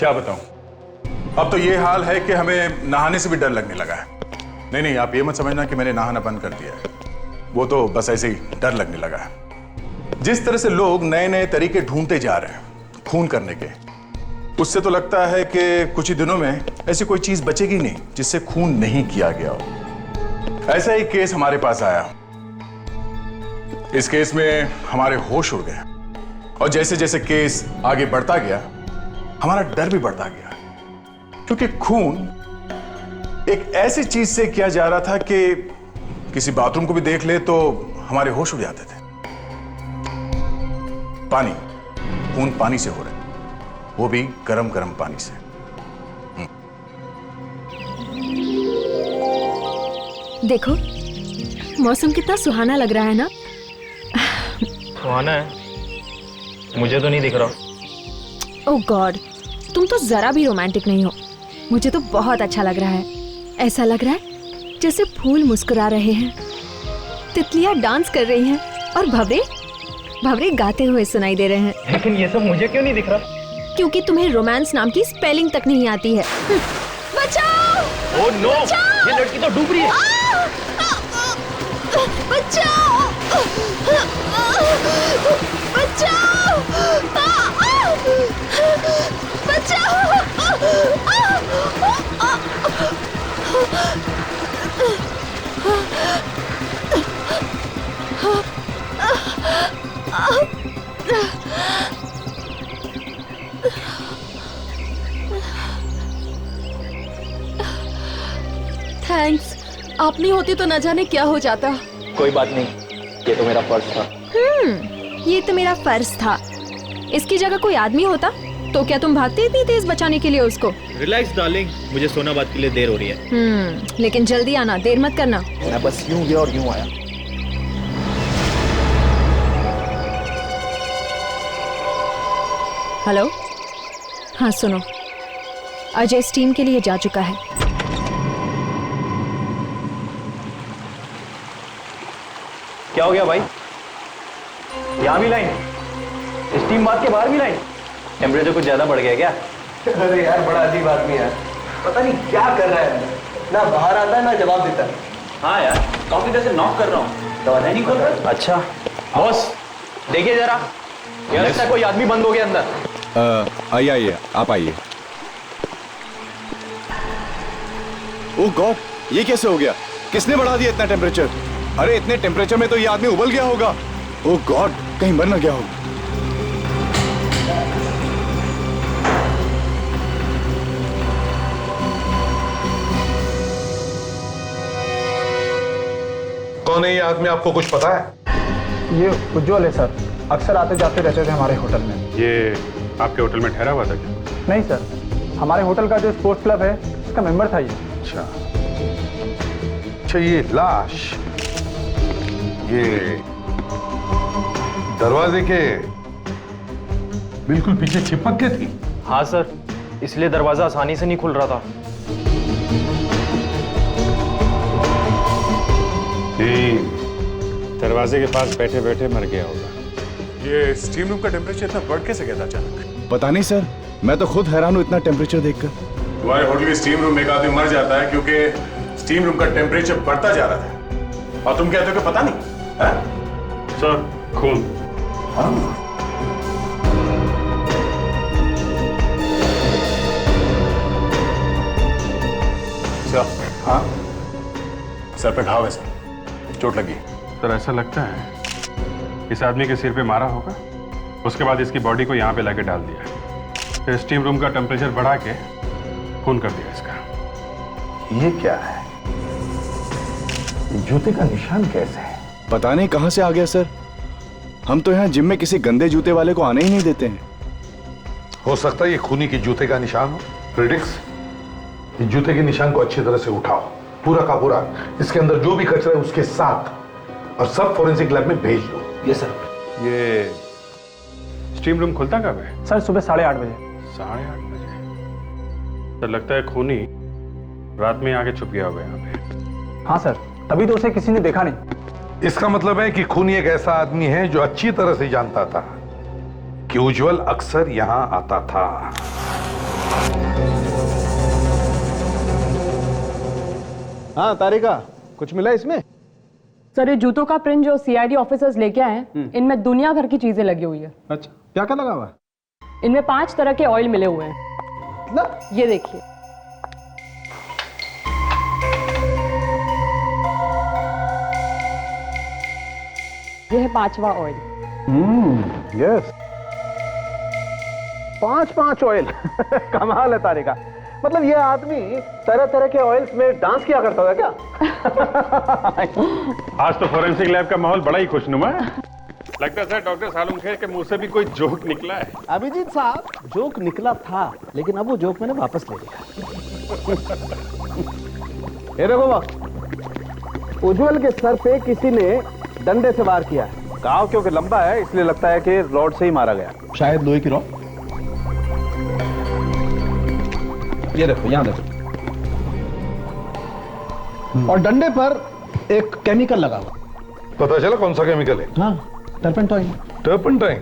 क्या बताऊं, अब तो ये हाल है कि हमें नहाने से भी डर लगने लगा है। नहीं नहीं, आप ये मत समझना कि मैंने नहाना बंद कर दिया है, वो तो बस ऐसे ही डर लगने लगा है। जिस तरह से लोग नए नए तरीके ढूंढते जा रहे हैं खून करने के, उससे तो लगता है कि कुछ ही दिनों में ऐसी कोई चीज बचेगी नहीं जिससे खून नहीं किया गया हो। ऐसा ही केस हमारे पास आया। इस केस में हमारे होश उड़ गए और जैसे जैसे केस आगे बढ़ता गया हमारा डर भी बढ़ता गया, क्योंकि खून एक ऐसी चीज से किया जा रहा था कि किसी बाथरूम को भी देख ले तो हमारे होश उड़ जाते थे। पानी, खून पानी से हो रहा है, वो भी गरम गरम पानी से। देखो मौसम कितना सुहाना लग रहा है ना। सुहाना है? मुझे तो नहीं दिख रहा। ओह गॉड, तुम तो जरा भी रोमांटिक नहीं हो। मुझे तो बहुत अच्छा लग रहा है। ऐसा लग रहा है जैसे फूल मुस्कुरा रहे हैं, तितलियां डांस कर रही हैं और भंवरे गाते हुए सुनाई दे रहे हैं। लेकिन ये सब मुझे क्यों नहीं दिख रहा? क्योंकि तुम्हें रोमांस नाम की स्पेलिंग तक नहीं आती है। बचाओ! ओह नो, ये लड़की तो डूब रही है। बचाओ! बचाओ! बचाओ! थैंक्स, आप नहीं होती तो न जाने क्या हो जाता। कोई बात नहीं, ये तो मेरा फर्ज था। ये तो मेरा फर्ज था। इसकी जगह कोई आदमी होता तो क्या तुम भागते इतनी तेज बचाने के लिए उसको? रिलैक्स डार्लिंग, मुझे सोनाबाद के लिए देर हो रही है। लेकिन जल्दी आना, देर मत करना। मैं बस यूं गया और यूं आया। हेलो, हाँ सुनो, अजय स्टीम के लिए जा चुका है। क्या हो गया भाई? यहाँ भी लाइन? स्टीम बात के बाहर भी लाइन? टेम्परेचर कुछ ज्यादा बढ़ गया क्या? अरे यार बड़ा अजीब आदमी है, पता नहीं क्या कर रहा है, ना बाहर आता है ना जवाब देता है। हाँ यार, काफी देर से नॉक कर रहा हूँ, दरवाजा नहीं खोल रहा। अच्छा बॉस, देखिए जरा, क्या लगता है कोई आदमी बंद हो गया अंदर। आइए आप आइए। ओह गॉड, ये कैसे हो गया? किसने बढ़ा दिया इतना टेम्परेचर? अरे इतने टेम्परेचर में तो ये आदमी उबल गया होगा। ओह गॉड, कहीं मर ना गया हो। कौन है ये आदमी, आपको कुछ पता है? ये उज्जवल है सर, अक्सर आते जाते रहते थे हमारे होटल में। ये आपके होटल में ठहरा हुआ था क्या? नहीं सर, हमारे होटल का जो स्पोर्ट्स क्लब है उसका मेंबर था ये। अच्छा, ये लाश ये दरवाजे के बिल्कुल पीछे चिपक के थी। हाँ सर, इसलिए दरवाजा आसानी से नहीं खुल रहा था। दरवाजे के पास बैठे बैठे मर गया होगा। ये स्टीम रूम का टेम्परेचर इतना बढ़ कैसे गया था अचानक? पता नहीं सर, मैं तो खुद हैरान हूँ इतना टेम्परेचर देखकर। तुम्हारे होटल के स्टीम रूम में एक आदमी मर जाता है क्योंकि स्टीम रूम का टेम्परेचर बढ़ता जा रहा था, और तुम कहते हो कि पता नहीं? सर, खून। सर, हाँ, सर पे घाव है सर, चोट लगी। सर ऐसा लगता है इस आदमी के सिर पे मारा होगा, उसके बाद इसकी बॉडी को यहाँ पे लाके डाल दिया, फिर स्टीम रूम का टेम्परेचर बढ़ा के खून कर दिया इसका। ये क्या है? जूते का निशान कैसे है? पता नहीं कहां से आ गया सर। हम तो यहाँ जिम में किसी गंदे जूते वाले को आने ही नहीं देते हैं। हो सकता है ये खूनी के जूते का निशान हो। प्रिडिक्स, इस जूते के निशान को अच्छी तरह से उठाओ, पूरा का पूरा, इसके अंदर जो भी कचरा है उसके साथ, और सब फोरेंसिक लैब में भेज दो। ये सर। ये स्टीम रूम खुलता कब है? सर सुबह 8:30 बजे। 8:30 बजे? सर लगता है खूनी रात में आके छुप गया होगा यहाँ पे। हाँ सर, तभी तो उसे किसी ने देखा नहीं। इसका मतलब है कि खूनी एक ऐसा आदमी है जो अच्छी तरह से जानता था कि उज्जवल अक्सर यहां आता था। हाँ तारिका, कुछ मिला इसमें? सर ये जूतों का प्रिंट जो सीआईडी ऑफिसर्स लेके आए हैं, इनमें दुनिया भर की चीजें लगी हुई है। अच्छा, क्या क्या लगा हुआ? इनमें 5 तरह के ऑयल मिले हुए हैं। मतलब? ये देखिए, ये है 5वां ऑयल। Yes, 5 oil. कमाल है तारिका। मतलब ये आदमी तरह तरह के ऑयल्स में डांस किया करता था क्या? आज तो फोरेंसिक लैब का माहौल बड़ा ही खुशनुमा है। लगता है सर डॉक्टर सालुंखे के मुंह से भी कोई जोक निकला है। अभिजीत साहब, जोक निकला था, लेकिन अब वो जोक मैंने वापस ले लिया। ये देखो बस, उज्जवल के सर पे किसी ने डंडे से वार किया है। घाव क्योंकि लंबा है इसलिए लगता है कि रॉड से ही मारा गया। शायद लोहे की रॉड। ये देखो, यहां देखो, और डंडे पर एक केमिकल लगा हुआ। पता चला कौन सा केमिकल है? हाँ, टर्पेंटाइन। टर्पेंटाइन?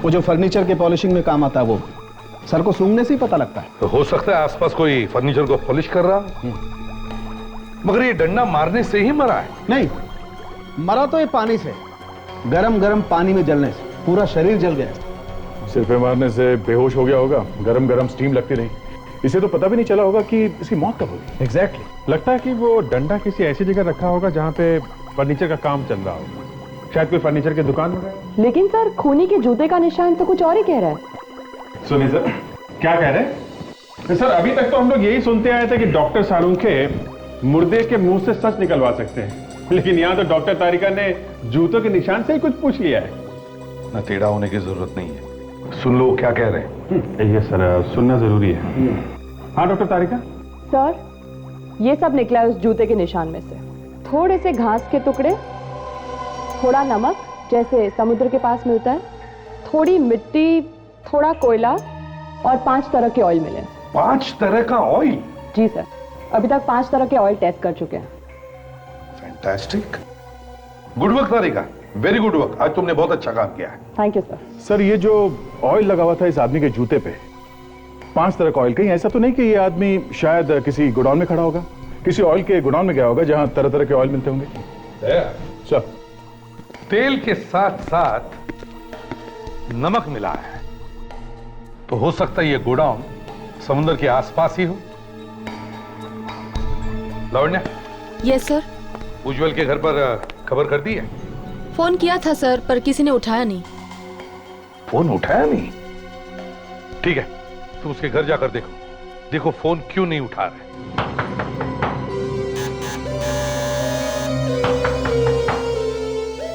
वो जो फर्नीचर के पॉलिशिंग में काम आता है, वो सर को सूंघने से ही पता लगता है। तो हो सकता है आसपास कोई फर्नीचर को पॉलिश कर रहा, मगर ये डंडा मारने से ही मरा है। नहीं, मरा तो ये पानी से, गरम गरम पानी में जलने से पूरा शरीर जल गया। सिर पे मारने से बेहोश हो गया होगा, गरम गरम स्टीम लगती रही, इसे तो पता भी नहीं चला होगा कि इसकी मौत कब होगी। एग्जैक्टली। लगता है कि वो डंडा किसी ऐसी जगह रखा होगा जहाँ पे फर्नीचर का काम चल रहा होगा। शायद कोई फर्नीचर की दुकान में गया। लेकिन सर खूनी के जूते का निशान तो कुछ और ही कह रहा है। सुनिए सर, क्या कह रहे हैं? सर अभी तक तो हम लोग यही सुनते आए थे कि डॉक्टर सालुंखे मुर्दे के मुंह से सच निकलवा सकते हैं, लेकिन यहाँ तो डॉक्टर तारिका ने जूतों के निशान से ही कुछ पूछ लिया है। ना टेढ़ा होने की जरूरत नहीं है। सुन लो क्या कह रहे हैं। ये सर सुनना जरूरी है। हाँ डॉक्टर तारिका। सर ये सब निकला है उस जूते के निशान में से। थोड़े से घास के टुकड़े, थोड़ा नमक जैसे समुद्र के पास मिलता है, थोड़ी मिट्टी, थोड़ा कोयला और 5 तरह के ऑयल मिले। 5 तरह का ऑयल? जी सर, अभी तक 5 तरह के ऑयल टेस्ट कर चुके हैं। फैंटास्टिक, गुड वर्क तारिका, वेरी गुड वर्क। आज तुमने बहुत अच्छा काम किया है। Thank you sir. सर ये जो ऑयल लगा हुआ था इस आदमी के जूते पे, 5 तरह का ऑयल, कहीं ऐसा तो नहीं कि ये आदमी शायद किसी गोडाउन में खड़ा होगा, किसी ऑयल के गोडाउन में गया होगा जहां तरह तरह के ऑयल मिलते होंगे? सर तेल के साथ साथ नमक मिला है, तो हो सकता है ये गोडाउन समुद्र के आसपास ही हो। Lavanya, yes sir. उज्जवल के घर पर खबर कर दी है? फोन किया था सर, पर किसी ने उठाया नहीं। फोन उठाया नहीं? ठीक है, तुम उसके घर जाकर देखो, देखो फोन क्यों नहीं उठा रहे।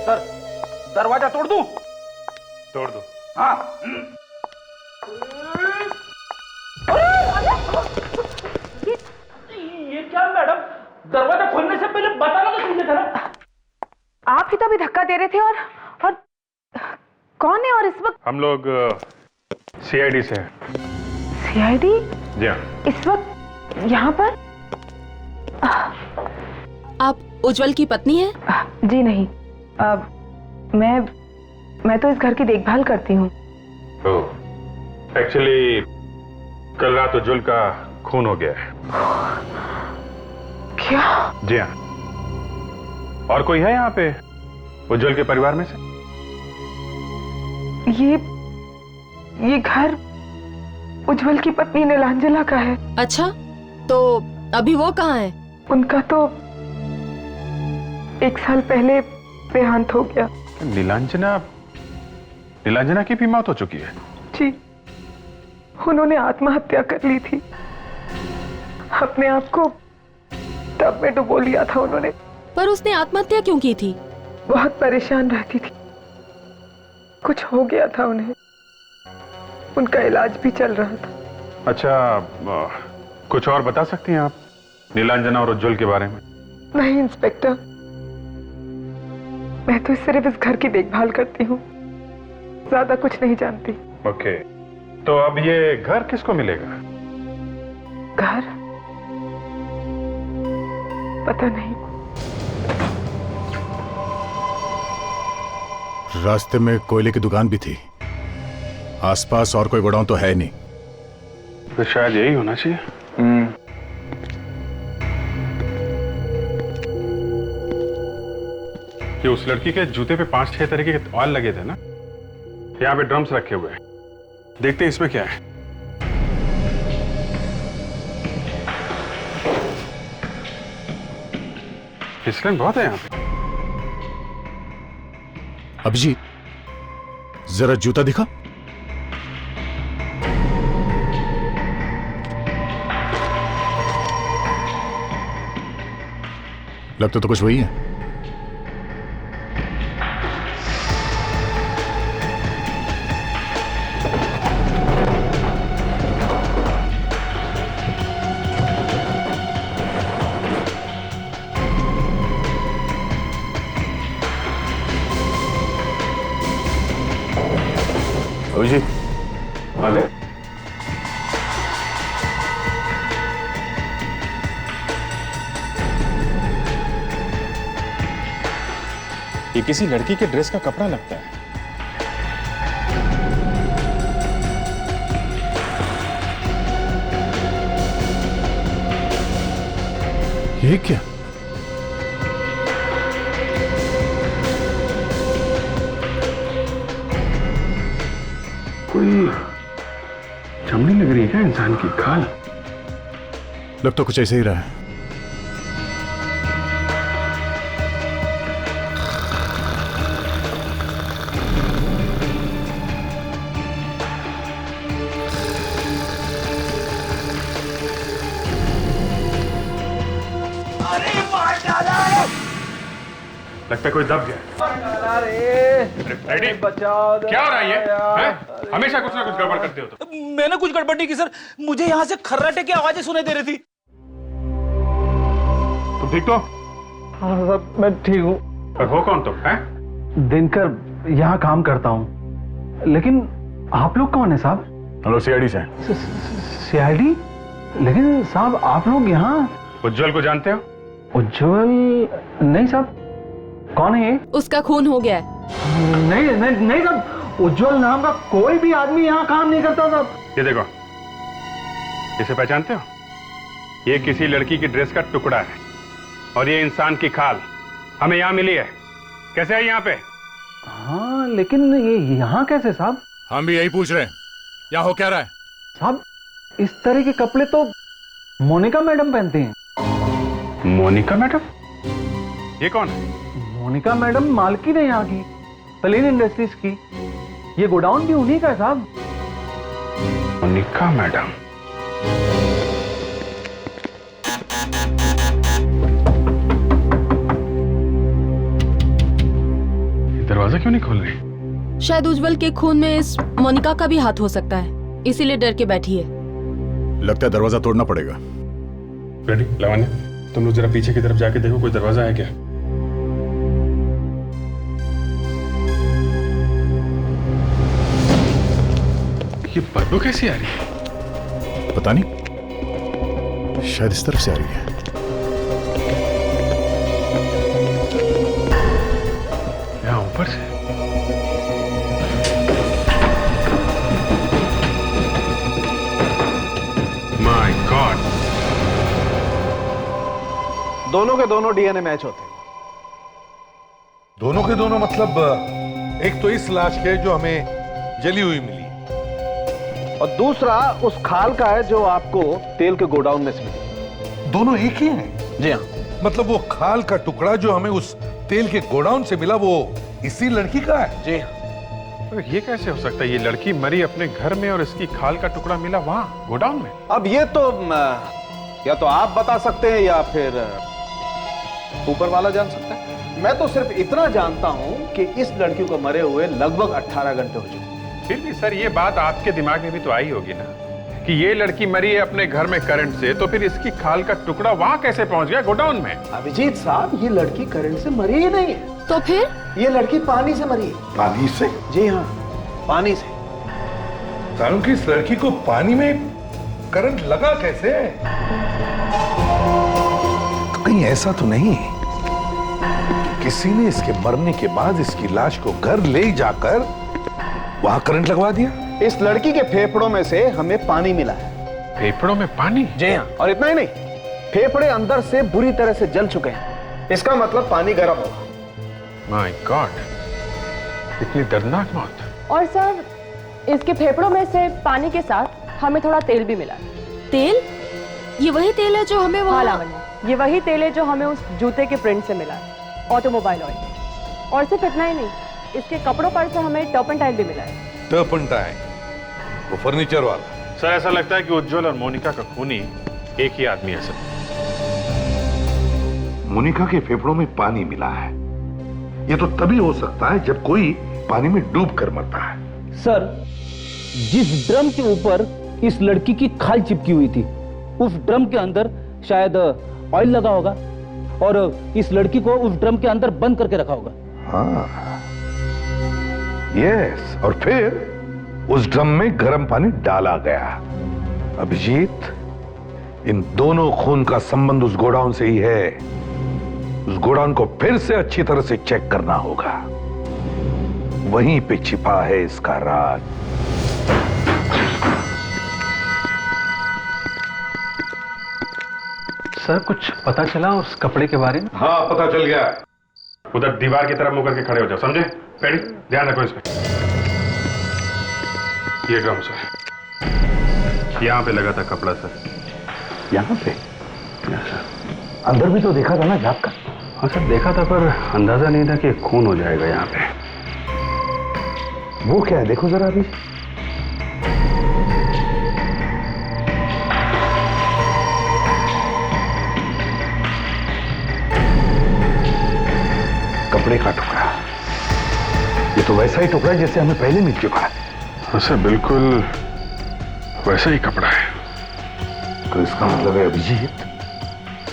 सर दरवाजा तोड़ दूं? तोड़ दो। हाँ। ये क्या मैडम, दरवाजा खोलने से पहले बताना तो चाहिए था ना। आप ही तो अभी धक्का दे रहे थे। और कौन है? और इस वक्त हम लोग सीआईडी से हैं। सीआईडी? जी हाँ। इस वक्त यहाँ पर? आप उज्जवल की पत्नी हैं? जी नहीं, मैं तो इस घर की देखभाल करती हूँ। एक्चुअली कल रात उज्जवल का खून हो गया है। क्या? जी हाँ। और कोई है यहाँ पे उज्जवल के परिवार में से? ये घर उज्जवल की पत्नी नीलांजना का है। अच्छा, तो अभी वो कहाँ है? उनका तो 1 साल पहले देहांत हो गया। नीलांजना की भी मौत हो चुकी है? जी, उन्होंने आत्महत्या कर ली थी। अपने आप को टब में डुबो लिया था उन्होंने। पर उसने आत्महत्या क्यों की थी? बहुत परेशान रहती थी, कुछ हो गया था उन्हें, उनका इलाज भी चल रहा था। अच्छा, कुछ और बता सकती हैं आप नीलांजना और उज्जवल के बारे में? नहीं इंस्पेक्टर, मैं तो सिर्फ इस घर की देखभाल करती हूँ, ज्यादा कुछ नहीं जानती। ओके, तो अब ये घर किसको मिलेगा? घर? पता नहीं। रास्ते में कोयले की दुकान भी थी, आसपास और कोई गोडाउन तो है नहीं। तो शायद यही होना चाहिए। कि उस लड़की के जूते पे 5-6 तरीके के ऑयल लगे थे ना। यहाँ पे ड्रम्स रखे हुए हैं, देखते हैं इसमें क्या है। फिसलन बहुत है यहाँ पे। अभिजीत, जरा जूता दिखा। लगता तो कुछ वही है। अभिजीत, अरे ये किसी लड़की के ड्रेस का कपड़ा लगता है। ये क्या? कोई चमड़ी लग रही है क्या इंसान की? खाल लग तो कुछ ऐसे ही रहा है। लगता है कोई दब गया। रेडी? बचाओ, क्या हो रहा है ये? हैं? हमेशा कुछ ना कुछ गड़बड़ करते हो तो। मैंने कुछ गड़बड़ नहीं की सर, मुझे यहाँ से खर्राटे की आवाजें सुनाई दे रही थी। तुम ठीक तो? हाँ सर, मैं ठीक हूँ। पर हो कौन तुम? हैं? दिनकर यहाँ काम करता हूँ, लेकिन आप लोग कौन है साहब? हम लोग सीआईडी से हैं। सीआईडी? लेकिन साहब आप लोग यहाँ? उज्जवल को जानते हो? उज्जवल? नहीं साहब। कौन है ये? उसका खून हो गया है। नहीं नहीं नहीं साहब, उज्जवल नाम का कोई भी आदमी यहाँ काम नहीं करता साहब। ये देखो, इसे पहचानते हो? ये किसी लड़की की ड्रेस का टुकड़ा है और ये इंसान की खाल हमें यहाँ मिली है। कैसे आई यहाँ पे? हाँ, लेकिन ये यहाँ कैसे साहब? हम भी यही पूछ रहे हैं, यहाँ हो क्या रहा है? साहब, इस तरह के कपड़े तो मोनिका मैडम पहनती हैं। मोनिका मैडम? ये कौन है? मोनिका मैडम मालकिन है यहाँ की, प्लेन इंडस्ट्रीज की। ये गोडाउन भी उन्हीं का है साहब। मोनिका मैडम? दरवाजा क्यों नहीं खोल रही? शायद उज्जवल के खून में इस मोनिका का भी हाथ हो सकता है, इसीलिए डर के बैठी है। लगता है दरवाजा तोड़ना पड़ेगा। रेडी? लावण्य, तुम लोग जरा पीछे की तरफ जाके देखो कोई दरवाजा है क्या। ये बदबू कैसी आ रही है? पता नहीं, शायद इस तरफ से आ रही है। यहाँ ऊपर से? My God! दोनों के दोनों डीएनए मैच होते हैं। दोनों के दोनों मतलब एक तो इस लाश के जो हमें जली हुई मिली, और दूसरा उस खाल का है जो आपको तेल के गोडाउन में से मिली। दोनों एक ही हैं? जी हाँ। मतलब वो खाल का टुकड़ा जो हमें उस तेल के गोडाउन से मिला वो इसी लड़की का है? जी हाँ। ये कैसे हो सकता है? ये लड़की मरी अपने घर में और इसकी खाल का टुकड़ा मिला वहां गोडाउन में। अब ये तो या तो आप बता सकते हैं या फिर ऊपर वाला जान सकता है। मैं तो सिर्फ इतना जानता हूं कि इस लड़की को मरे हुए लगभग 18 घंटे हो चुके। फिर भी सर ये बात आपके दिमाग में भी तो आई होगी ना कि ये लड़की मरी है अपने घर में करंट से, तो फिर इसकी खाल का टुकड़ा वहां कैसे पहुंच गया गोडाउन में? अभिजीत साहब, ये लड़की करंट से मरी ही नहीं है। तो फिर? ये लड़की पानी से मरी है। पानी से? जी हाँ, पानी से। कारण कि इस लड़की को पानी में करंट लगा कैसे? तो कहीं ऐसा तो नहीं कि किसी ने इसके मरने के बाद इसकी लाश को घर ले जाकर वहां करंट लगवा दिया? इस लड़की के फेफड़ों में से हमें पानी मिला है फेफड़ों में पानी? जी हाँ, और इतना ही नहीं, फेफड़े अंदर से बुरी तरह से जल चुके हैं। इसका मतलब पानी गर्म होगा। माय गॉड, इतनी दर्दनाक मौत। और सर, इसके फेफड़ों में से पानी के साथ हमें थोड़ा तेल भी मिला। तेल? ये वही तेल है जो हमें हाँ वहाँ... लावण्य, ये वही तेल है जो हमें उस जूते के प्रिंट से मिला है, ऑटोमोबाइल ऑयल। और सिर्फ इतना ही नहीं, इसके कपड़ों पर से हमें टर्पेंटाइन भी मिला है। टर्पेंटाइन, वो फर्नीचर वाला। सर ऐसा लगता है कि उज्जवल और मोनिका का खूनी एक ही आदमी है सर। मोनिका के फेफड़ों में पानी मिला है। ये तो तभी हो सकता है जब कोई पानी में डूब कर मरता है। सर, जिस ड्रम के ऊपर इस लड़की की खाल चिपकी हुई थी, उस ड्रम के अंदर शायद ऑयल लगा होगा और इस लड़की को उस ड्रम के अंदर बंद करके रखा होगा। हाँ, यस, और फिर उस ड्रम में गर्म पानी डाला गया। अभिजीत, इन दोनों खून का संबंध उस गोडाउन से ही है। उस गोडाउन को फिर से अच्छी तरह से चेक करना होगा। वहीं पे छिपा है इसका राज। सर, कुछ पता चला उस कपड़े के बारे में? हाँ, पता चल गया। उधर दीवार की तरफ मुंह करके खड़े हो जाओ, समझे? पेड़ी, ध्यान रखो इसमें। ये ड्रम सर, यहाँ पे लगा था कपड़ा सर। यहाँ पे? अंदर भी तो देखा था ना झाँक कर? हाँ सर, देखा था, पर अंदाजा नहीं था कि खून हो जाएगा यहाँ पे। वो क्या है, देखो जरा अभी। कपड़े का टुकड़ा। ये तो वैसा ही टुकड़ा है जैसे हमें पहले मिल चुका है। हाँ सर, बिल्कुल वैसा ही कपड़ा है। तो इसका मतलब है अभिजीत,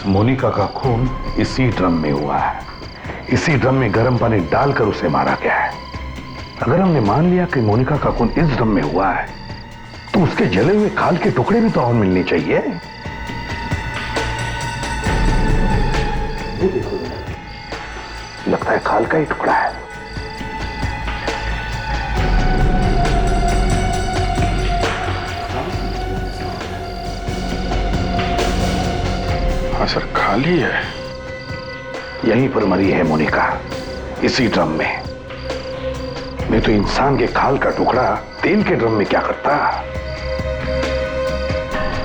मोनिका का खून इसी ड्रम में हुआ है। इसी ड्रम में गर्म पानी डालकर उसे मारा गया है। अगर हमने मान लिया कि मोनिका का खून इस ड्रम में हुआ है, तो उसके जले हुए खाल के टुकड़े भी तो और मिलने चाहिए। ये देखो, लगता है खाल का ही टुकड़ा है। हाँ सर, खाली है। यहीं पर मरी है मोनिका, इसी ड्रम में। नहीं तो इंसान के खाल का टुकड़ा तेल के ड्रम में क्या करता?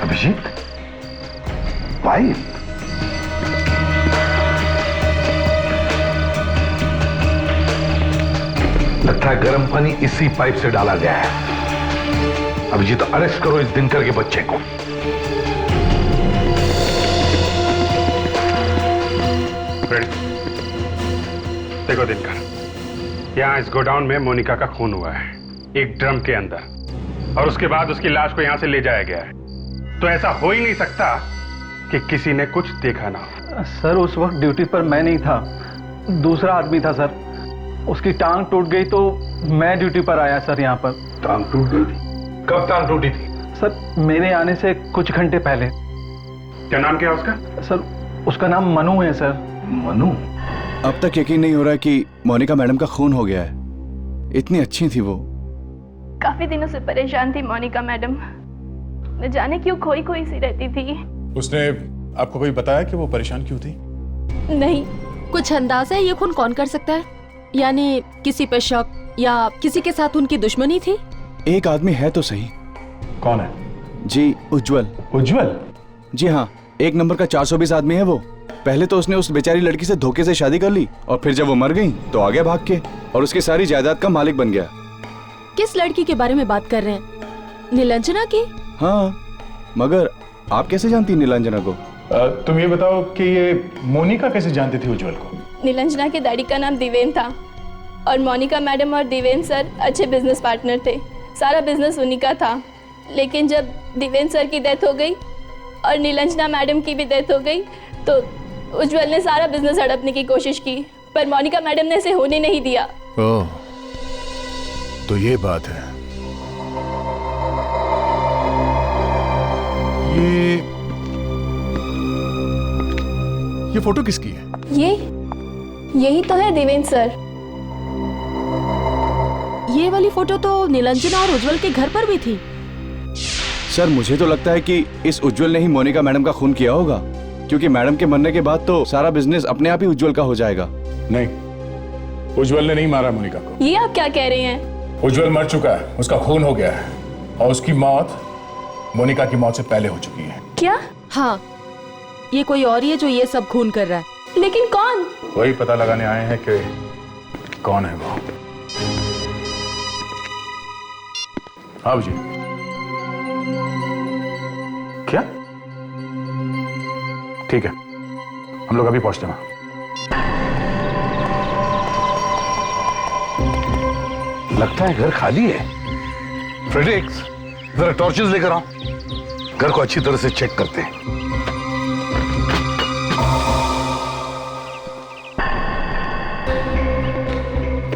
अभिजीत, पाइप। लगता है गर्म पानी इसी पाइप से डाला गया है। अभिजीत, अरेस्ट करो इस दिनकर के बच्चे को। देखो दिनकर, यहाँ इस गोडाउन में मोनिका का खून हुआ है, एक ड्रम के अंदर, और उसके बाद उसकी लाश को यहाँ से ले जाया गया है। तो ऐसा हो ही नहीं सकता कि किसी ने कुछ देखा ना हो। सर, उस वक्त ड्यूटी पर मैं नहीं था, दूसरा आदमी था सर। उसकी टांग टूट गई तो मैं ड्यूटी पर आया सर यहाँ पर। टांग टूट गई थी? कब टांग टूटी थी? सर, मेरे आने से कुछ घंटे पहले। क्या नाम क्या है उसका? सर, उसका नाम मनु है सर। मनु? अब तक यकीन नहीं हो रहा है कि मोनिका मैडम का खून हो गया है। इतनी अच्छी थी वो। काफी दिनों से परेशान थी मोनिका मैडम, न जाने क्यों खोई खोई सी रहती थी। उसने आपको कोई बताया कि वो परेशान क्यों थी? नहीं। कुछ अंदाजा है ये खून कौन कर सकता है? यानी किसी पे शक या किसी के साथ उनकी दुश्मनी थी? एक आदमी है तो सही। कौन है? जी, उज्जवल। उज्जवल? जी हाँ, 1 नंबर का 420 आदमी है वो। पहले तो उसने उस बेचारी लड़की से धोखे से शादी कर ली, और फिर जब वो मर गई तो आ गया भाग के, और उसकी सारी जायदाद का मालिक बन गया। किस लड़की के बारे में बात कर रहे हैं? नीलांजना की? हाँ, मगर आप कैसे जानती नीलांजना को? तुम ये बताओ कि ये मोनिका कैसे जानती थी उज्जवल को? नीलांजना के डैडी का नाम दिवेन था, और मोनिका मैडम और दिवेन सर अच्छे बिजनेस पार्टनर थे। सारा बिजनेस उन्हीं का था। लेकिन जब दिवेन सर की डेथ हो गई और नीलांजना मैडम की भी डेथ हो गई, तो उज्जवल ने सारा बिजनेस हड़पने की कोशिश की, पर मोनिका मैडम ने इसे होने नहीं दिया। ओह, तो ये बात है। ये फोटो किसकी है? यही तो है देवेंद्र सर। ये वाली फोटो तो नीलांजना और उज्जवल के घर पर भी थी। सर मुझे तो लगता है कि इस उज्जवल ने ही मोनिका मैडम का खून किया होगा, क्योंकि मैडम के मरने के बाद तो सारा बिजनेस अपने आप ही उज्जवल का हो जाएगा। नहीं, उज्जवल ने नहीं मारा मोनिका को। ये आप क्या कह रहे हैं? उज्जवल मर चुका है, उसका खून हो गया है और उसकी मौत मोनिका की मौत से पहले हो चुकी है। क्या? हाँ, ये कोई और ही है जो ये सब खून कर रहा है। लेकिन कौन? वही पता लगाने आए हैं कि कौन है वो। हाँ जी। क्या? ठीक है, हम लोग अभी पहुंचते हैं। लगता है घर खाली है। फ्रेडरिक्स, जरा टॉर्चेस लेकर आओ, घर को अच्छी तरह से चेक करते हैं।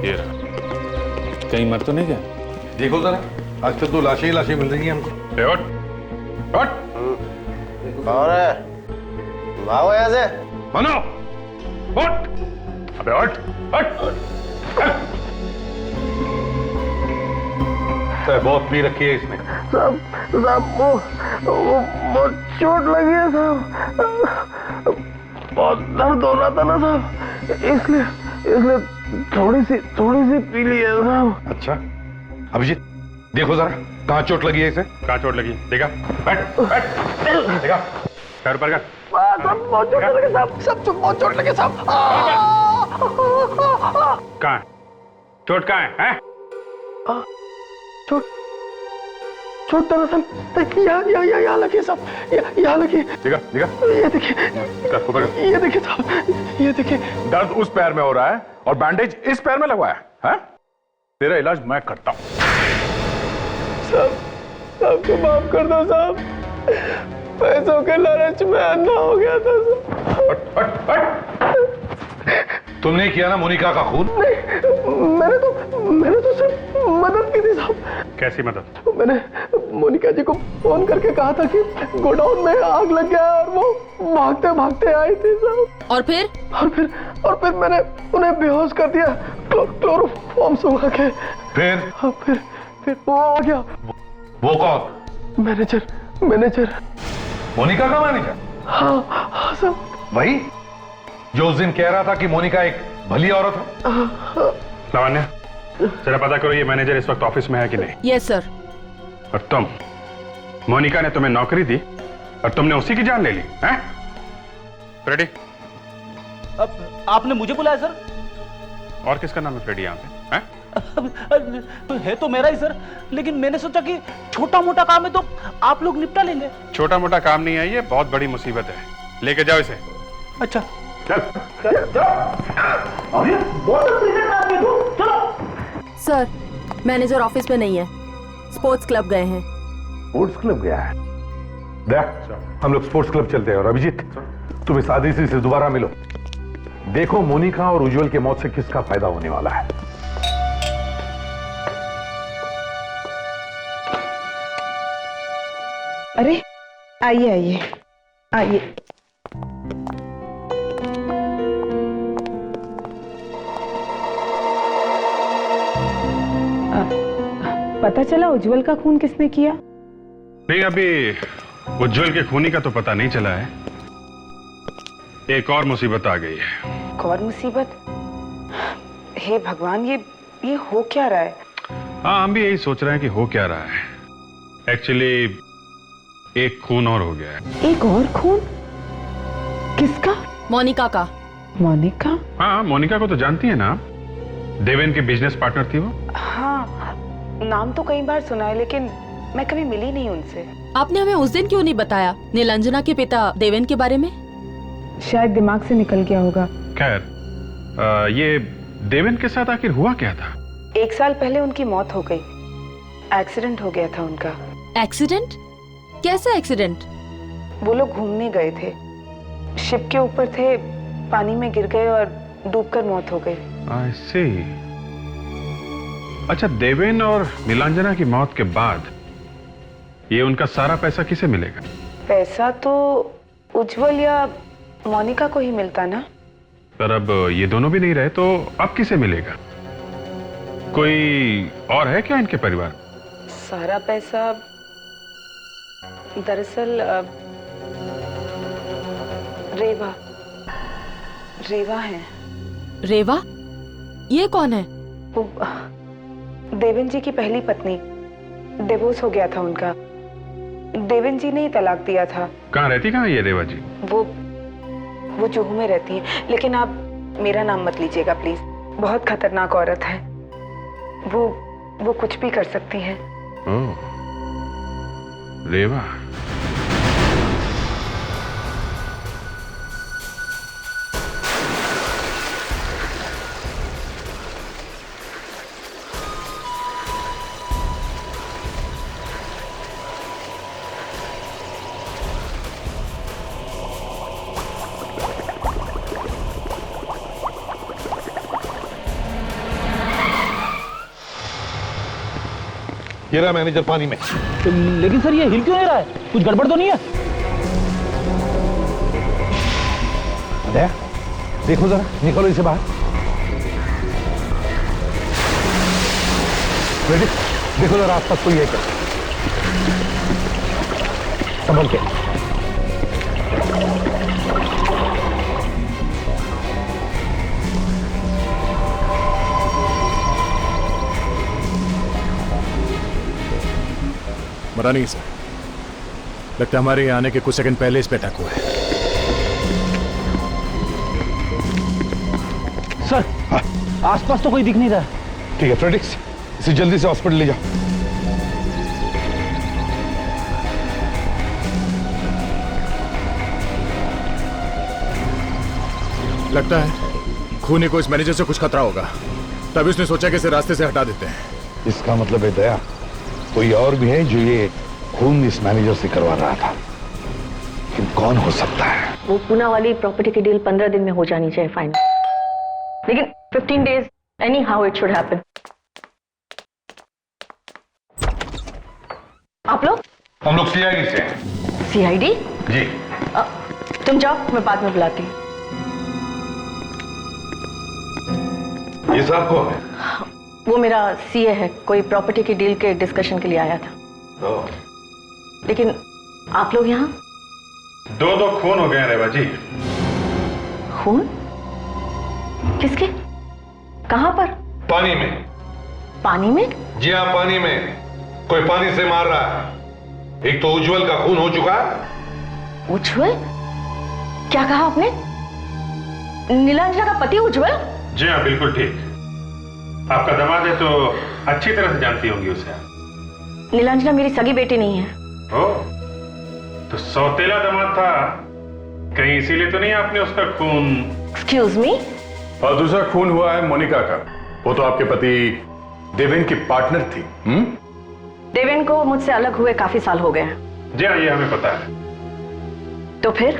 ये रहा। कहीं मर तो नहीं गया? देखो जरा, आज तक तो लाशें ही लाशें मिल रही हैं हमको। कौन है? भागो यहाँ से। मनो, उठ! अबे उठ! बहुत पी रखी है इसने। साहब वो चोट लगी है साहब, बहुत दर्द हो रहा था ना साहब, इसलिए थोड़ी सी पी ली है साहब। अच्छा, अभिजीत देखो जरा, कहाँ चोट लगी है इसे? कहाँ चोट लगी? देखा? बैठ देखा? पैर ऊपर कर। सब बहुत चोट लगे साहब, सब बहुत चोट लगे साहब। कहाँ है? चोट कहाँ है? हैं? चोट दरअसल यहाँ लगी साहब, यहाँ लगी। दिखा? ये देखिए, ये देखिए साहब, ये देखिए। दर्द उस पैर में हो रहा है और बैंडेज इस पैर में लगवाया है? तेरा इलाज मैं करता हूं। साहब को माफ कर दो साहब, पैसों के लालच में अंधा हो गया था साहब। तुमने किया ना मोनिका का खून? नहीं, मैंने तो सिर्फ मदद की थी साहब। कैसी मदद? मैंने मोनिका जी को फोन करके कहा था कि गोडाउन में आग लग गया और वो भागते भागते आई थी साहब। और फिर मैंने उन्हें बेहोश कर दिया क्लोरोफॉर्म सुखा के। फिर वो आ गया। वो कौन? मैनेजर। मोनिका का मैनेजर? हाँ साहब। वही जो उस दिन कह रहा था कि मोनिका एक भली औरत है। लावण्या, जरा पता करो ये मैनेजर इस वक्त ऑफिस में है कि नहीं। Yes sir. और तुम, मोनिका ने तुम्हें नौकरी दी और तुमने उसी की जान ले ली हैं? फ्रेडी? अब आपने मुझे बुलाया सर? और किसका नाम है फ्रेडी यहाँ पे? हैं? है तो मेरा ही सर, लेकिन मैंने सोचा कि छोटा मोटा काम है तो आप लोग निपटा लेंगे। छोटा मोटा काम नहीं है, ये बहुत बड़ी मुसीबत है। लेके जाओ इसे। अच्छा चल। सर, मैनेजर ऑफिस में नहीं है, स्पोर्ट्स क्लब गए हैं। स्पोर्ट्स क्लब गया है? देख, हम लोग स्पोर्ट्स क्लब चलते हैं। और अभिजीत, तुम इस आदित्य से दोबारा मिलो, देखो मोनिका और उज्जवल की मौत से किसका फायदा होने वाला है। अरे आइए। पता चला उज्जवल का खून किसने किया? नहीं, अभी उज्जवल के खूनी का तो पता नहीं चला है। एक और मुसीबत आ गई है। एक और मुसीबत? हे भगवान, ये हो क्या रहा है? हाँ, हम भी यही सोच रहे हैं कि हो क्या रहा है। एक्चुअली एक खून और हो गया है। एक और खून? किसका? मोनिका का। मोनिका? हाँ, मोनिका को तो जानती है ना, देवेन की बिजनेस पार्टनर थी वो। हाँ, नाम तो कई बार सुना है, लेकिन मैं कभी मिली नहीं उनसे। आपने हमें उस दिन क्यों नहीं बताया नीलांजना के पिता देवेन के बारे में? शायद दिमाग से निकल गया होगा। खैर, ये देवेन के साथ आखिर हुआ क्या था? 1 साल पहले उनकी मौत हो गई। एक्सीडेंट हो गया था उनका। एक्सीडेंट? कैसा एक्सीडेंट? वो लोग घूमने गए थे, शिप के ऊपर थे, पानी में गिर गए और डूबकर मौत हो गई। I see। अच्छा, देवेन और नीलांजना की मौत के बाद ये उनका सारा पैसा किसे मिलेगा? पैसा तो उज्जवल या मोनिका को ही मिलता ना। पर अब ये दोनों भी नहीं रहे तो अब किसे मिलेगा? कोई और है क्या इनके परिवार? सारा पैसा दरअसल रेवा है। रेवा? ये कौन है? वो देवेन जी की पहली पत्नी, डिवोर्स हो गया था उनका। देवेन जी ने ही तलाक दिया था। कहाँ रहती, कहाँ ये रेवा जी? वो जुहू में रहती है, लेकिन आप मेरा नाम मत लीजिएगा प्लीज। बहुत खतरनाक औरत है। वो कुछ भी कर सकती है। ओह, रेवा। ये रहा मैनेजर पानी में। लेकिन सर ये हिल क्यों नहीं रहा है? कुछ गड़बड़ तो नहीं है? दया, देखो जरा, निकलो इसे बाहर। रेडी? देखो जरा आसपास कोई है क्या? संभल के। मरा नहीं सर, लगता है हमारे यहाँ आने के कुछ सेकंड पहले इस पे अटैक हुआ है। सर आसपास तो कोई दिख नहीं रहा। ठीक है फ्रेडिक्स, इसे जल्दी से हॉस्पिटल ले जाओ। लगता है खूनी को इस मैनेजर से कुछ खतरा होगा, तभी उसने सोचा कि इसे रास्ते से हटा देते हैं। इसका मतलब है दया, कोई और भी है जो ये खून इस मैनेजर से करवा रहा था। लेकिन कौन हो सकता है? वो पूना वाली प्रॉपर्टी की डील 15 दिन में हो जानी चाहिए फाइनल, लेकिन 15 days any how it should happen. आप लोग? हम लोग सीआईडी से हैं। सीआईडी? जी। तुम जाओ, मैं बाद में बुलाती हूँ। ये साहब कौन है? वो मेरा सीए है, कोई प्रॉपर्टी की डील के डिस्कशन के लिए आया था। लेकिन आप लोग यहाँ? दो खून हो गए रेवा जी। खून? किसके? कहाँ पर? पानी में। पानी में? जी हाँ, पानी में। कोई पानी से मार रहा है। एक तो उज्जवल का खून हो चुका है। उज्जवल? क्या कहा आपने? नीलांजना का पति उज्जवल? जी हाँ, बिल्कुल ठीक। आपका दामाद है तो अच्छी तरह से जानती होंगी उसे। नीलांजना मेरी सगी बेटी नहीं है। ओह, तो सौतेला दामाद था कहीं, इसीलिए तो नहीं आपने उसका खून? Excuse me? और दूसरा खून हुआ है मोनिका का। वो तो आपके पति देवेन की पार्टनर थी। देवेन को मुझसे अलग हुए काफी साल हो गए हैं। जी हाँ, ये हमें पता है। तो फिर?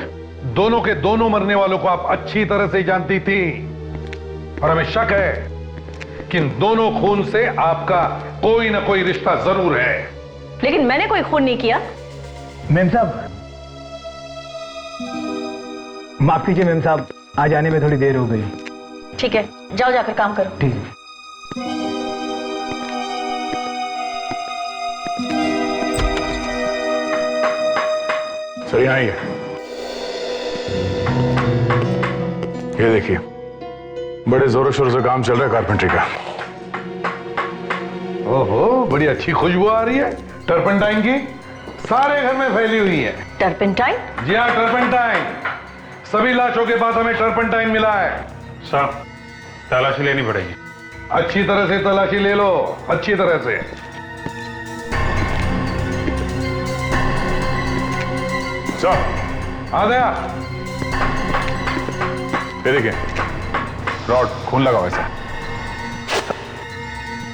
दोनों के दोनों मरने वालों को आप अच्छी तरह से जानती थी, और हमें शक है कि इन दोनों खून से आपका कोई ना कोई रिश्ता जरूर है। लेकिन मैंने कोई खून नहीं किया। मैम साहब, माफ कीजिए मैम साहब, आज आने में थोड़ी देर हो गई। ठीक है, जाओ जाकर काम करो। ठीक है। सर यहाँ ही है, ये देखिए, बड़े जोरों शोरों से काम चल रहा है कारपेंट्री का। ओहो, बड़ी अच्छी खुशबू आ रही है टर्पेंटाइन की, सारे घर में फैली हुई है। टर्पेंटाइन? जी हाँ, टर्पेंटाइन। सभी लाशों के बाद हमें टर्पेंटाइन मिला है। साहब, तलाशी लेनी पड़ेगी। अच्छी तरह से तलाशी ले लो, अच्छी तरह से। आ गया। ये देखिए, रॉड, खून लगा हुआ है।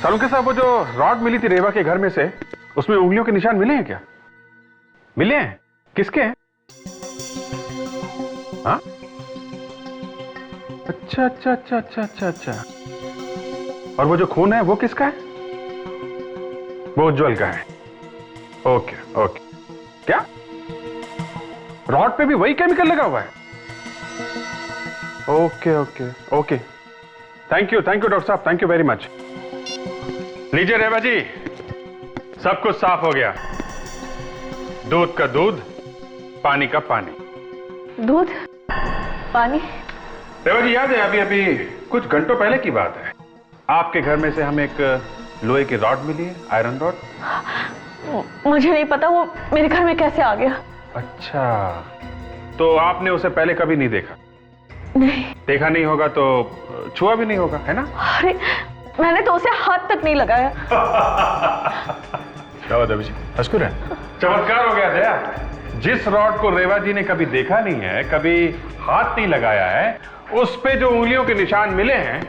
सालुंके साहब, वो जो रॉड मिली थी रेवा के घर में से, उसमें उंगलियों के निशान मिले हैं क्या? मिले हैं? किसके हैं? हाँ? अच्छा अच्छा अच्छा अच्छा अच्छा अच्छा। और वो जो खून है वो किसका है? वो उज्जवल का है। Okay okay. क्या रॉड पे भी वही केमिकल लगा हुआ है? Okay okay okay, thank you doctor साहब, थैंक यू वेरी मच। लीजिए रेवा जी, सब कुछ साफ हो गया। दूध का दूध, पानी का पानी। दूध पानी? रेवा जी, याद है अभी अभी कुछ घंटों पहले की बात है, आपके घर में से हमें एक लोहे की रॉड मिली है, आयरन रॉड। मुझे नहीं पता वो मेरे घर में कैसे आ गया। अच्छा, तो आपने उसे पहले कभी नहीं देखा? नहीं। देखा नहीं होगा तो छुआ भी नहीं होगा, है ना? अरे मैंने तो उसे हाथ तक नहीं लगाया। क्या बात है अभी जी, हंसकुर है? चमत्कार हो गया दया। जिस रॉड को रेवा जी ने कभी देखा नहीं है, कभी हाथ नहीं लगाया है, उस पे जो उंगलियों के निशान मिले हैं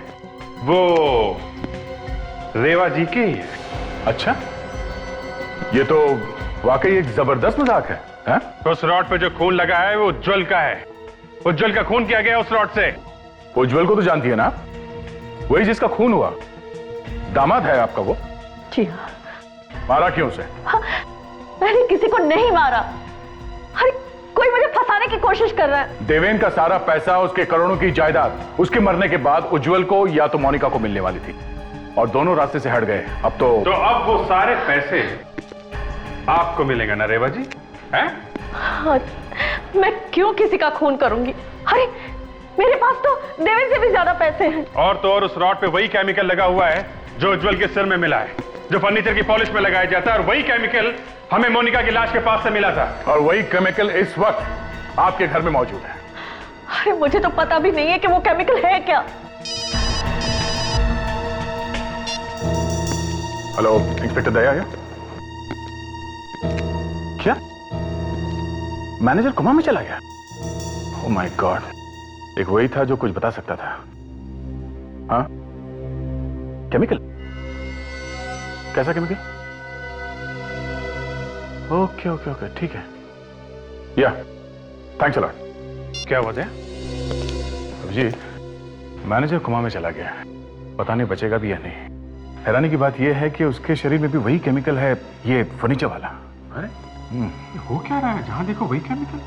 वो रेवा जी के ही है। अच्छा, ये तो वाकई एक जबरदस्त मजाक है, हैं? उस रॉड पे जो खून लगा है वो उज्जवल का है। उज्जवल का खून किया गया उस रॉड से। उज्जवल को तो जानती है ना, वही जिसका खून हुआ, दामाद है आपका वो। जी हाँ। मारा क्यों उसे? हाँ, मैंने किसी को नहीं मारा। अरे कोई मुझे फंसाने की कोशिश कर रहा है। देवेन का सारा पैसा, उसके करोड़ों की जायदाद उसके मरने के बाद उज्जवल को या तो मोनिका को मिलने वाली थी, और दोनों रास्ते से हट गए। अब तो अब वो सारे पैसे आपको मिलेगा ना रेवा जी, हैं? हाँ, मैं क्यों किसी का खून करूंगी? अरे मेरे पास तो देवेन से भी ज्यादा पैसे हैं। और तो और उस रॉड पे वही केमिकल लगा हुआ है जो उज्जवल के सिर में मिला है, जो फर्नीचर की पॉलिश में लगाया जाता है, और वही केमिकल हमें मोनिका की लाश के पास से मिला था। और वही केमिकल इस वक्त आपके घर में मौजूद है। अरे मुझे तो पता भी नहीं है कि वो केमिकल है क्या। हेलो, इंस्पेक्टर दया आया? क्या मैनेजर कोमा में चला गया? ओह माय गॉड, एक वही था जो कुछ बता सकता था। हाँ, केमिकल? कैसा केमिकल? ओके ओके ओके, ठीक है। या थैंक्स अ लॉट। क्या हुआ था? जी, मैनेजर कोमा में चला गया, पता नहीं बचेगा भी या नहीं। हैरानी की बात यह है कि उसके शरीर में भी वही केमिकल है, ये फर्नीचर वाला। अरे हो क्या रहा है? जहां देखो वही केमिकल।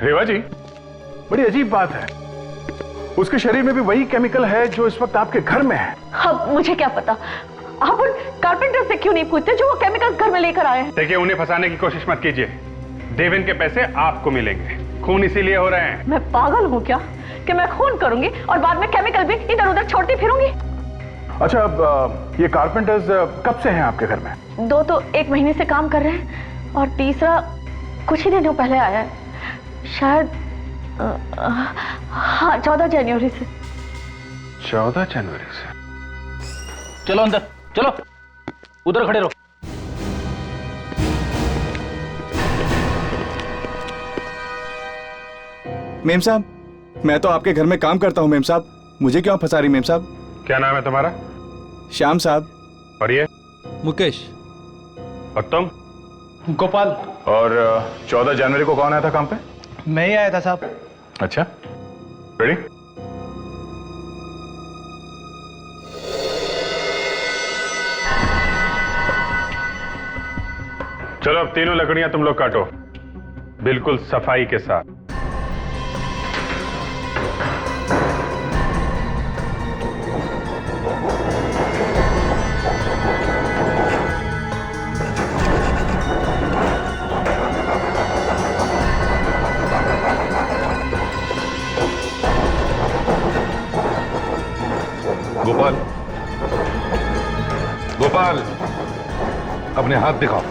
रेवा जी, बड़ी अजीब बात है, उसके शरीर में भी वही केमिकल है जो इस वक्त आपके घर में है। अब मुझे क्या पता, आप उन कारपेंटर से क्यों नहीं पूछते जो वो केमिकल घर में लेकर आए हैं? देखिए, उन्हें फंसाने की कोशिश मत कीजिए। देवेन के पैसे आपको मिलेंगे, खून इसीलिए हो रहे हैं। मैं पागल हूँ क्या कि मैं खून करूंगी और बाद में केमिकल भी इधर उधर छोड़ती फिरूंगी? अच्छा, अब ये कारपेंटर्स कब से हैं आपके घर में? 2 तो 1 महीने से काम कर रहे हैं, और तीसरा कुछ ही दिनों पहले आया है, शायद हाँ 14 जनवरी से। 14 जनवरी से? चलो अंदर, चलो उधर खड़े रहो। मेम साहब, मैं तो आपके घर में काम करता हूँ मेम साहब, मुझे क्यों फंसा रही मेम साहब? क्या नाम है तुम्हारा? श्याम साहब। और ये? मुकेश। और तुम? गोपाल। और 14 जनवरी को कौन आया था काम पे? मैं ही आया था साहब। अच्छा, रेडी? चलो अब तीनों लकड़ियां तुम लोग काटो, बिल्कुल सफाई के साथ। गोपाल, गोपाल, अपने हाथ दिखाओ।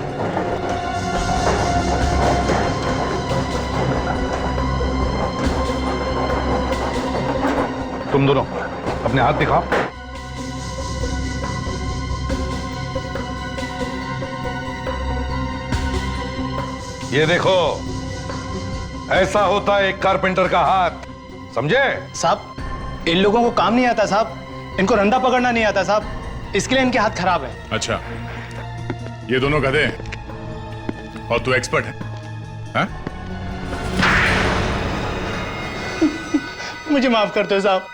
तुम दोनों अपने हाथ दिखाओ। ये देखो, ऐसा होता है एक कारपेंटर का हाथ, समझे? साहब, इन लोगों को काम नहीं आता साहब, इनको रंदा पकड़ना नहीं आता साहब, इसके लिए इनके हाथ खराब है। अच्छा, ये दोनों गधे हैं और तू एक्सपर्ट है, हाँ? मुझे माफ कर दो साहब।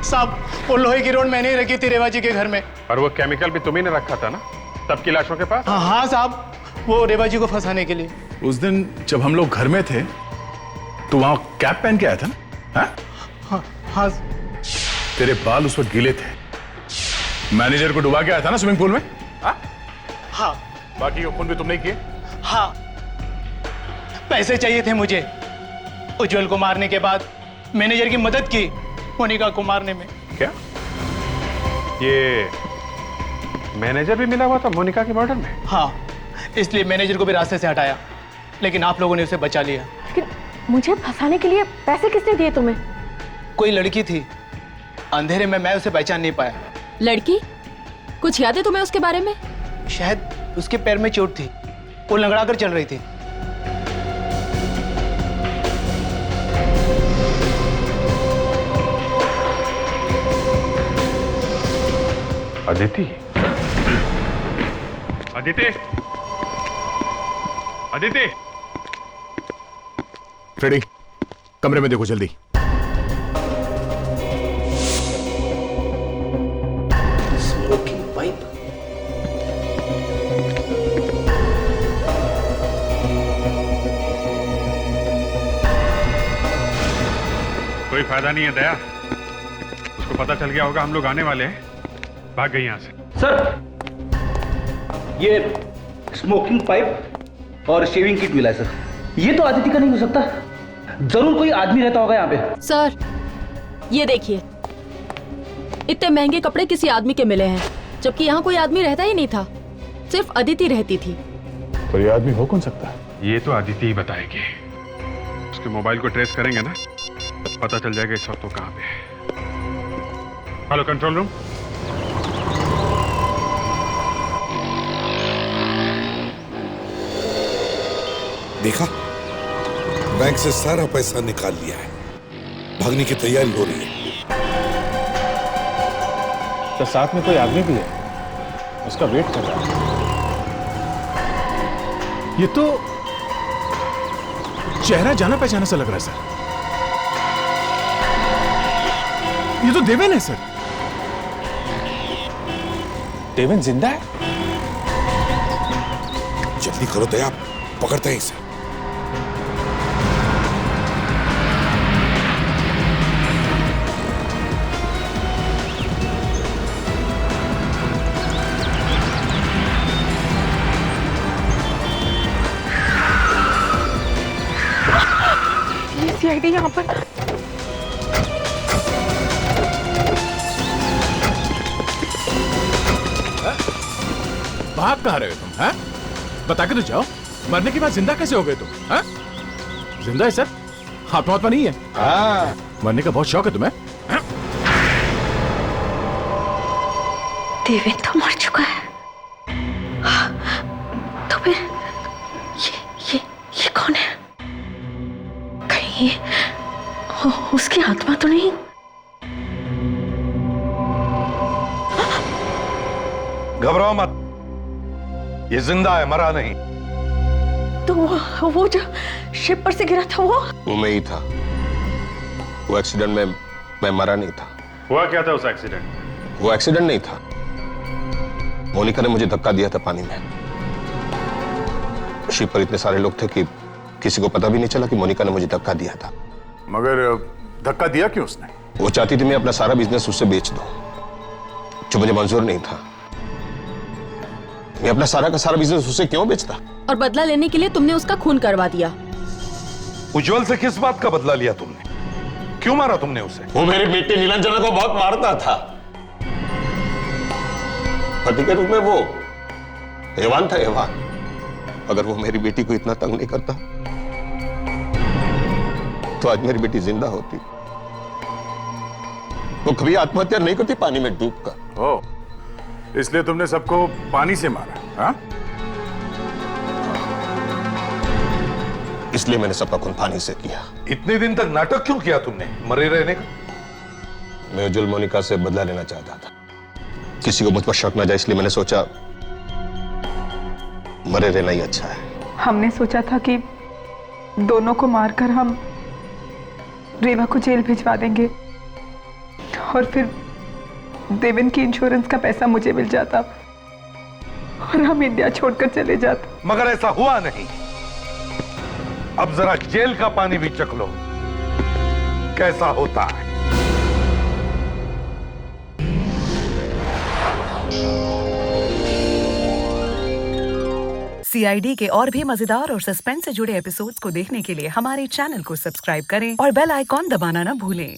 साहब, वो लोहे की रोड मैंने ही रखी थी रेवा जी के घर में। और वो केमिकल भी तुम्ही ने रखा था ना तब की लाशों के पास? हाँ साहब, वो रेवा जी को फंसाने के लिए। उस दिन जब हम लोग घर में थे तो वहां कैप पहन के आया था ना? हाँ? हाँ हाँ। तेरे बाल उस वक्त गीले थे, मैनेजर को डुबा के आया था ना स्विमिंग पूल में? हाँ? हाँ। बाकी खून भी तुमने किए? हाँ, पैसे चाहिए थे मुझे। उज्जवल को मारने के बाद मैनेजर की मदद की मोनिका को मारने में। क्या ये मैनेजर भी मिला हुआ था मोनिका के मर्डर में? हाँ, इसलिए मैनेजर को भी रास्ते से हटाया, लेकिन आप लोगों ने उसे बचा लिया। लेकिन मुझे फंसाने के लिए पैसे किसने दिए तुम्हें? कोई लड़की थी, अंधेरे में मैं उसे पहचान नहीं पाया। लड़की? कुछ याद है तुम्हें उसके बारे में? शायद उसके पैर में चोट थी, वो लंगड़ा कर चल रही थी। अदिति, अदिति, अदिति, फ्रेडी, कमरे में देखो जल्दी। कोई फायदा नहीं है दया, उसको पता चल गया होगा हम लोग आने वाले हैं, भाग गई यहां से। सर, ये स्मोकिंग पाइप और शेविंग किट मिला है सर। ये तो आदिति का नहीं हो सकता, जरूर कोई आदमी रहता होगा यहाँ पे। सर, ये देखिए, इतने महंगे कपड़े किसी आदमी के मिले हैं, जबकि यहाँ कोई आदमी रहता ही नहीं था, सिर्फ अदिति रहती थी। तो ये आदमी हो कौन सकता है? ये तो अदिति ही बताएगी। उसके मोबाइल को ट्रेस करेंगे ना, पता चल जाएगा इस वक्त वो कहाँ पे है। Hello control room. देखा, बैंक से सारा पैसा निकाल लिया है, भागने की तैयारी हो रही है। तो साथ में कोई आदमी भी है, उसका वेट कर रहा है। ये तो चेहरा जाना पहचाना सा लग रहा है सर। ये तो देवेन है सर। देवेन जिंदा है? जल्दी करो दया, पकड़ते हैं इसे। सीआईडी यहाँ पर। भाग कहाँ रहे हो तुम? हैं? बता के तो जाओ, मरने के बाद जिंदा कैसे हो गए तुम? हैं? जिंदा है सर, आत्मा नहीं है। हाँ। मरने का बहुत शौक है तुम्हें? देवेन तो मर चुका है, तो फिर ये कौन है? कहीं उसकी आत्मा तो नहीं? घबराओ मत, ये जिंदा है, मरा नहीं। तो वो जो शिप पर से गिरा था वो मैं ही था। वो एक्सीडेंट में मैं मरा नहीं था। हुआ क्या था उस एक्सीडेंट? वो एक्सीडेंट नहीं था, मोनिका ने मुझे धक्का दिया था पानी में। शिप पर इतने सारे लोग थे कि किसी को पता भी नहीं चला कि मोनिका ने मुझे धक्का दिया था। मगर धक्का दिया क्यों उसने? वो चाहती थी मैं अपना सारा बिजनेस उससे बेच दूं, जो मुझे मंजूर नहीं था। मैं अपना सारा का सारा बिजनेस उससे क्यों बेचता? और बदला लेने के लिए तुमने उसका खून करवा दिया। उज्जवल से किस बात का बदला लिया तुमने? क्यों मारा तुमने उसे? वो मेरी बेटी नीलांजना को बहुत मारता था। पति के रूप में वो हैवान था, हैवान। अगर वो मेरी बेटी को इतना तंग नहीं करता तो आज मेरी बेटी जिंदा होती। वो कभी आत्महत्या नहीं करती पानी में डूबकर। ओह, इसलिए तुमने सबको पानी से मारा? हाँ? इसलिए मैंने सबका खून पानी से किया। इतने दिन तक नाटक क्यों किया तुमने मरे रहने का? मैं उज्जवल मोनिका से बदला लेना चाहता था, किसी को मुझ पर शक न जाए, इसलिए मैंने सोचा मरे रहना ही अच्छा है। हमने सोचा था कि दोनों को मारकर हम रेवा को जेल भिजवा देंगे और फिर देवेन की इंश्योरेंस का पैसा मुझे मिल जाता और हम इंडिया छोड़कर चले जाते। मगर ऐसा हुआ नहीं। अब जरा जेल का पानी भी चख लो, कैसा होता है। CID के और भी मजेदार और सस्पेंस से जुड़े एपिसोड्स को देखने के लिए हमारे चैनल को सब्सक्राइब करें और बेल आइकॉन दबाना न भूलें।